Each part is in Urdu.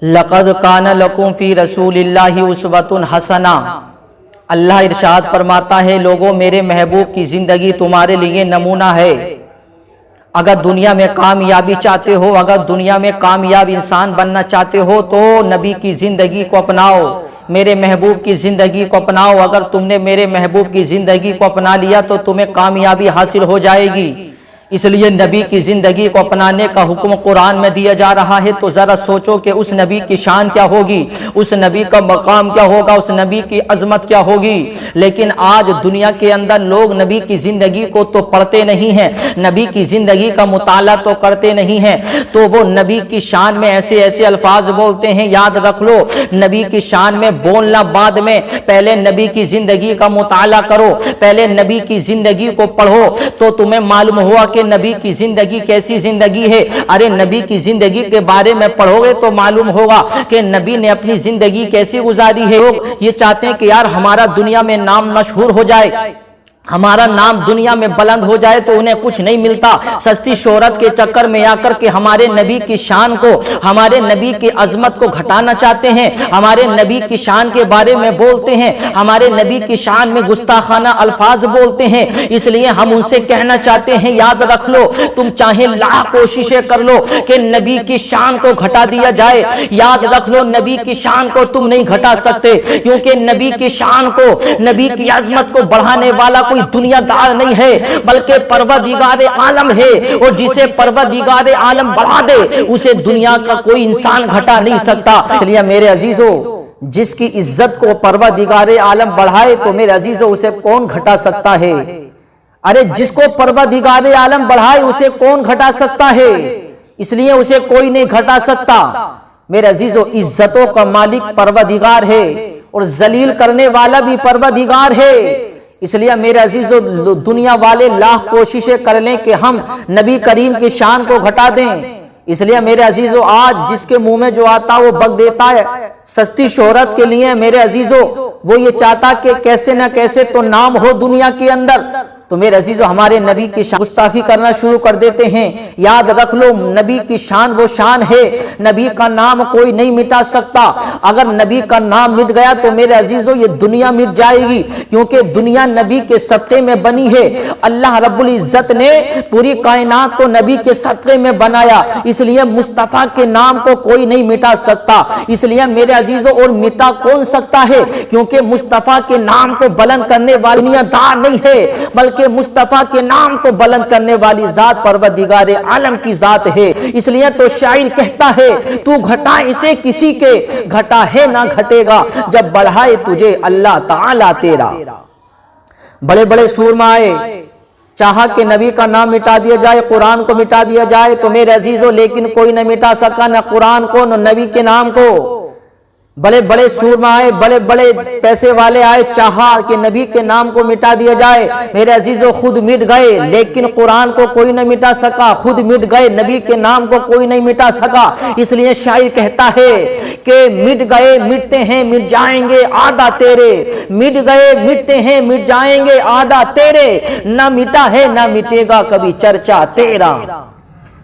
لقد کان لکم فی رسول اللہ اسوۃ حسنہ۔ اللہ ارشاد فرماتا ہے لوگوں میرے محبوب کی زندگی تمہارے لیے نمونہ ہے۔ اگر دنیا میں کامیابی چاہتے ہو، اگر دنیا میں کامیاب انسان بننا چاہتے ہو تو نبی کی زندگی کو اپناؤ، میرے محبوب کی زندگی کو اپناؤ۔ اگر تم نے میرے محبوب کی زندگی کو اپنا لیا تو تمہیں کامیابی حاصل ہو جائے گی۔ اس لیے نبی کی زندگی کو اپنانے کا حکم قرآن میں دیا جا رہا ہے، تو ذرا سوچو کہ اس نبی کی شان کیا ہوگی، اس نبی کا مقام کیا ہوگا، اس نبی کی عظمت کیا ہوگی۔ لیکن آج دنیا کے اندر لوگ نبی کی زندگی کو تو پڑھتے نہیں ہیں، نبی کی زندگی کا مطالعہ تو کرتے نہیں ہیں، تو وہ نبی کی شان میں ایسے ایسے الفاظ بولتے ہیں۔ یاد رکھ لو، نبی کی شان میں بولنا بعد میں، پہلے نبی کی زندگی کا مطالعہ کرو، پہلے نبی کی زندگی کو پڑھو تو تمہیں معلوم ہوا کہ نبی کی زندگی کیسی زندگی ہے۔ ارے نبی کی زندگی کے بارے میں پڑھو گے تو معلوم ہوگا کہ نبی نے اپنی زندگی کیسی گزاری ہے۔ لوگ یہ چاہتے ہیں کہ یار ہمارا دنیا میں نام مشہور ہو جائے، ہمارا نام دنیا میں بلند ہو جائے، تو انہیں کچھ نہیں ملتا۔ سستی شہرت کے چکر میں آ کر کے ہمارے نبی کی شان کو، ہمارے نبی کی عظمت کو گھٹانا چاہتے ہیں، ہمارے نبی کی شان کے بارے میں بولتے ہیں، ہمارے نبی کی شان میں گستاخانہ الفاظ بولتے ہیں۔ اس لیے ہم ان سے کہنا چاہتے ہیں یاد رکھ لو، تم چاہے لاکھ کوششیں کر لو کہ نبی کی شان کو گھٹا دیا جائے، یاد رکھ لو نبی کی شان کو تم نہیں گھٹا سکتے، کیونکہ نبی کی شان کو، نبی کی عظمت کو بڑھانے والا کوئی دنیا دار نہیں ہے بلکہ پروردگار عالم ہے، اور جسے پروردگار عالم بڑھا دے اسے دنیا کا کوئی انسان گھٹا نہیں سکتا۔ اس لیے میرے عزیزو، جس کی عزت کو پروردگار عالم بڑھائے تو میرے عزیزو اسے کون گھٹا سکتا ہے؟ ارے جس کو پروردگار عالم بڑھائے اسے کون گھٹا سکتا ہے؟ اس لیے اسے کوئی نہیں گھٹا سکتا۔ میرے عزیزو، عزتوں کا مالک پروردگار ہے اور ذلیل کرنے والا بھی پروردگار ہے۔ اس لیے میرے عزیزو، دنیا والے لاکھ کوششیں کر لیں کہ ہم نبی کریم کی شان کو گھٹا دیں، اس لیے میرے عزیزو آج جس کے منہ میں جو آتا وہ بک دیتا ہے سستی شہرت کے لیے۔ میرے عزیزو وہ یہ چاہتا کہ کیسے نہ کیسے تو نام ہو دنیا کے اندر، تو میرے عزیزو ہمارے نبی کی شان گستاخی کرنا شروع کر دیتے ہیں۔ یاد رکھ لو، نبی کی شان وہ شان ہے، نبی کا نام کوئی نہیں مٹا سکتا۔ اگر نبی کا نام مٹ گیا تو میرے عزیزو یہ دنیا مٹ جائے گی، کیونکہ دنیا نبی کے صدقے میں بنی ہے۔ اللہ رب العزت نے پوری کائنات کو نبی کے صدقے میں بنایا، اس لیے مصطفیٰ کے نام کو کوئی نہیں مٹا سکتا۔ اس لیے میرے عزیزو، اور مٹا کون سکتا ہے؟ کیونکہ مصطفیٰ کے نام کو بلند کرنے والی دنیا دار نہیں ہے، بلکہ مصطفیٰ کے نام کو بلند کرنے والی ذات پروردگار عالم کی ذات ہے۔ اس لیے تو شاعر کہتا ہے تو گھٹا اسے کسی کے، گھٹا ہے نہ گھٹے گا جب بڑھائے تجھے اللہ تعالی تیرا۔ بڑے بڑے سورما آئے، چاہا کہ نبی کا نام مٹا دیا جائے، قرآن کو مٹا دیا جائے، تو میرے عزیزو لیکن کوئی نہ مٹا سکا، نہ قرآن کو نہ نبی کے نام کو۔ بڑے بڑے سورما آئے، بڑے بڑے پیسے والے آئے، چاہا کہ نبی کے نام کو مٹا دیا جائے، میرے عزیزو خود مٹ گئے لیکن قرآن کو کوئی نہ مٹا سکا، خود مٹ گئے نبی کے نام کو کوئی نہیں مٹا سکا۔ اس لیے شاعر کہتا ہے کہ مٹ گئے مٹتے ہیں مٹ جائیں گے آدھا تیرے، مٹ گئے مٹتے ہیں مٹ جائیں گے آدھا تیرے، نہ مٹا ہے نہ مٹے گا کبھی چرچا تیرا۔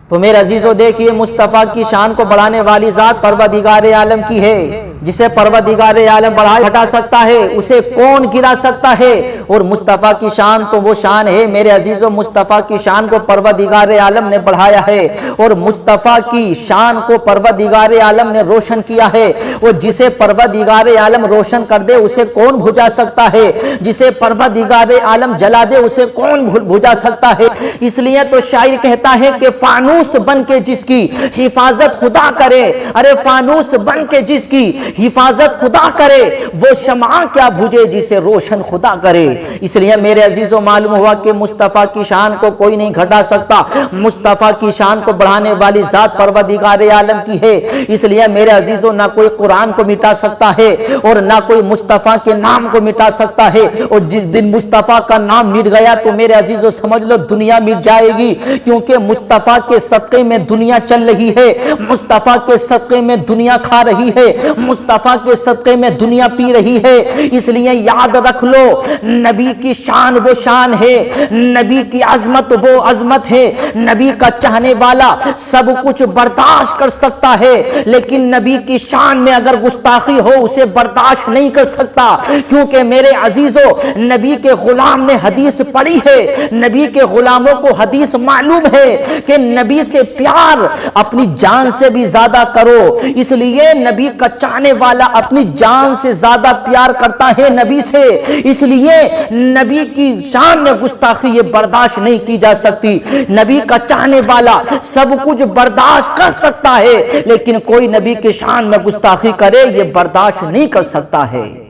تو میرے عزیزو دیکھیے، مصطفیٰ کی شان کو بڑھانے والی ذات پروردگار عالم کی ہے، جسے پروردگار عالم بڑھا گھٹا سکتا ہے اسے کون گرا سکتا ہے؟ اور مصطفیٰ کی شان تو وہ شان ہے میرے عزیزو، مصطفیٰ کی شان کو پروردگار عالم نے بڑھایا ہے، اور مصطفیٰ کی شان کو پروردگار عالم نے روشن کیا ہے۔ اور جسے پروردگار عالم روشن کر دے اسے کون بھجا سکتا ہے؟ جسے پروردگار عالم جلا دے اسے کون بھجا سکتا ہے؟ اس لیے تو شاعر کہتا ہے کہ فانوس بن کے جس کی حفاظت خدا کرے، ارے فانوس بن کے جس کی حفاظت خدا کرے، وہ شمع کیا بھجے جسے روشن خدا کرے۔ اس لیے میرے عزیزو معلوم ہوا کہ مصطفیٰ کی شان کو کوئی نہیں گھٹا سکتا، مصطفیٰ کی شان کو بڑھانے والی ذات پروردگار عالم کی ہے۔ اس لیے میرے عزیزو نہ کوئی قرآن کو مٹا سکتا ہے اور نہ کوئی مصطفیٰ کے نام کو مٹا سکتا ہے، اور جس دن مصطفیٰ کا نام مٹ گیا تو میرے عزیزو سمجھ لو دنیا مٹ جائے گی، کیونکہ مصطفیٰ کے صدقے میں دنیا چل رہی ہے، مصطفیٰ کے صدقے میں دنیا کھا رہی ہے، مصطفیٰ کے صدقے میں دنیا پی رہی ہے۔ اس لیے یاد رکھ لو، نبی کی شان وہ شان ہے، نبی کی عظمت وہ عظمت ہے۔ نبی کا چاہنے والا سب کچھ برداشت کر سکتا ہے، لیکن نبی کی شان میں اگر گستاخی ہو اسے برداشت نہیں کر سکتا، کیونکہ میرے عزیزو نبی کے غلام نے حدیث پڑھی ہے، نبی کے غلاموں کو حدیث معلوم ہے کہ نبی سے پیار اپنی جان سے بھی زیادہ کرو۔ اس لیے نبی کا چاہنے والا اپنی جان سے زیادہ پیار کرتا ہے نبی سے، اس لیے نبی کی شان میں گستاخی یہ برداشت نہیں کی جا سکتی۔ نبی کا چاہنے والا سب کچھ برداشت کر سکتا ہے، لیکن کوئی نبی کی شان میں گستاخی کرے یہ برداشت نہیں کر سکتا ہے۔